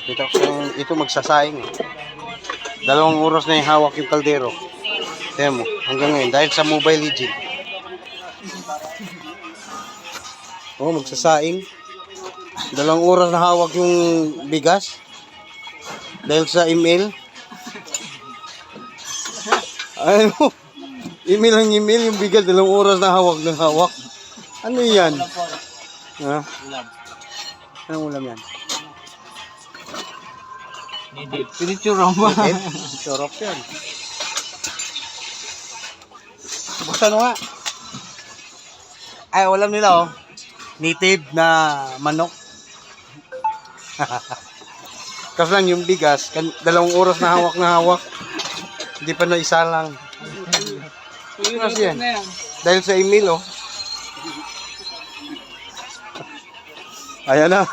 Kita ko ito magsasaing eh. 2 oras na yung hawak yung kaldero. Tignan mo, hanggang ngayon, dahil sa Mobile Legend. Oh, magsasaing. 2 oras na hawak yung bigas. Dahil sa email. Ano? Email ang email, yung bigas, 2 oras na hawak ng hawak. Ano yan? Ha? Anong ulam yan? Pinichurong ba? Sarap yan. Buksan mo nga. Ay, ulam nila oh. Native na manok. Kasi lang yung bigas, 2 oras na hawak. Hindi pa na isa lang. Kasi yan. Dahil sa email oh. Ayan na.